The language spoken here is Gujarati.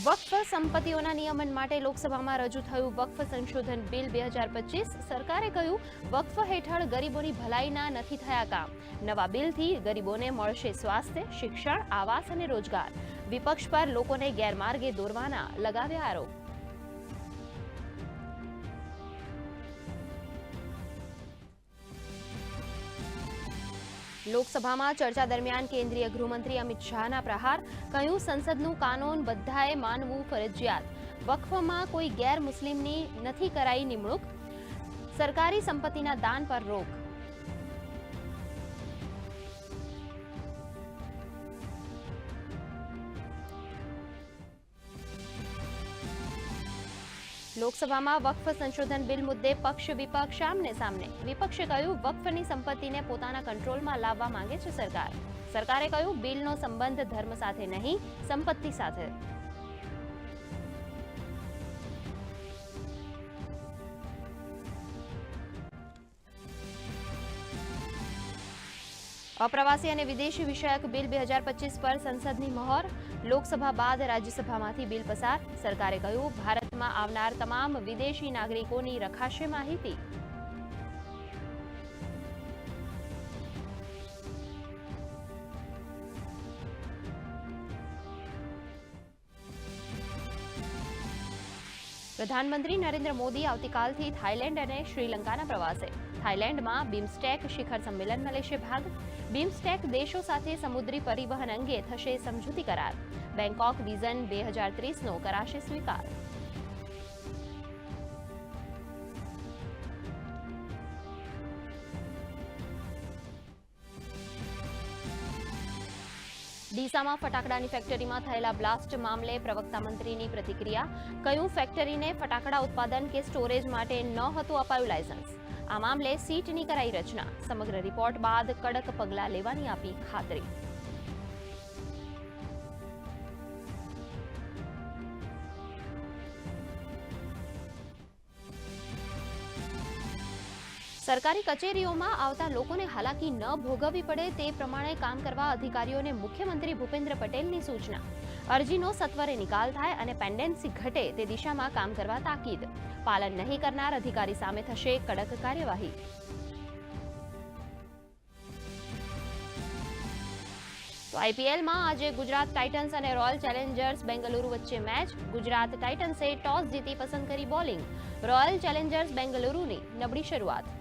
વક્ફ સંપત્તિઓના નિયમન માટે લોકસભામાં રજૂ થયું વક્ફ સંશોધન બિલ 2025. સરકારે કહ્યું વક્ફ હેઠળ ગરીબોની ભલાઈના નથી થયા કામ. નવા બિલથી ગરીબોને મળશે સ્વાસ્થ્ય, શિક્ષણ, આવાસ અને રોજગાર. વિપક્ષ પર લોકોને ગેરમાર્ગે દોરવાના લગાવ્યા આરોપ. લોકસભામાં ચર્ચા દરમિયાન કેન્દ્રીય ગૃહમંત્રી અમિત શાહના પ્રહાર. કહ્યું સંસદનું કાનૂન બધાએ માનવું ફરજિયાત. વક્ફમાં કોઈ ગેર મુસ્લિમની નથી કરાઈ નિમણૂક. સરકારી સંપત્તિના દાન પર રોક. લોકસભામાં વક્ફ સંશોધન બિલ મુદ્દે પક્ષ વિપક્ષ આમને સામને. વિપક્ષે કહ્યું વક્ફની સંપત્તિને પોતાના કંટ્રોલમાં લાવવા માંગે છે સરકાર. સરકારે કહ્યું બિલનો સંબંધ ધર્મ સાથે નહીં, સંપત્તિ સાથે. અપ્રવાસી અને વિદેશી વિષયક બિલ 2025 પર સંસદની મહોર. લોકસભા બાદ રાજ્યસભામાંથી બિલ પસાર. સરકારે કહ્યું ભારતમાં આવનાર તમામ વિદેશી નાગરિકોની રખાશે માહિતી. પ્રધાનમંત્રી નરેન્દ્ર મોદી આવતીકાલથી થાઇલેન્ડ અને શ્રીલંકાના પ્રવાસે. થાઇલેન્ડમાં બિમ્સ્ટેક શિખર સંમેલનમાં લેશે ભાગ. બિમ્સ્ટેક દેશો સાથે સમુદ્રી પરિવહન અંગે થશે સમજૂતી કરાર. બેંકોક વિઝન 2030નો કરાશે સ્વીકાર. ડીસામાં ફટાકડાની ફેક્ટરીમાં થયેલા બ્લાસ્ટ મામલે પ્રવક્તા મંત્રીની પ્રતિક્રિયા. કહ્યું ફેક્ટરીને ફટાકડા ઉત્પાદન કે સ્ટોરેજ માટે ન હતું અપાયું લાયસન્સ. આ મામલે સીટની કરાઈ રચના. સમગ્ર રિપોર્ટ બાદ કડક પગલાં લેવાની આપી ખાતરી. સરકારી કચેરીઓમાં આવતા લોકોને હાલાકી ન ભોગવવી પડે તે પ્રમાણે કામ કરવા અધિકારીઓને મુખ્યમંત્રી ભૂપેન્દ્ર પટેલની સૂચના. અરજીનો સત્વરે નિકાલ થાય અને પેન્ડન્સી ઘટે તે દિશામાં કામ કરવા તાકીદ. પાલન નહીં કરનાર અધિકારી સામે થશે કડક કાર્યવાહી. તો આઈપીએલમાં આજે ગુજરાત ટાઇટન્સ અને રોયલ ચેલેન્જર્સ બેંગલુરુ વચ્ચે મેચ. ગુજરાત ટાઇટન્સે ટોસ જીતી પસંદ કરી બોલિંગ. રોયલ ચેલેન્જર્સ બેંગલુરુની નબળી શરૂઆત.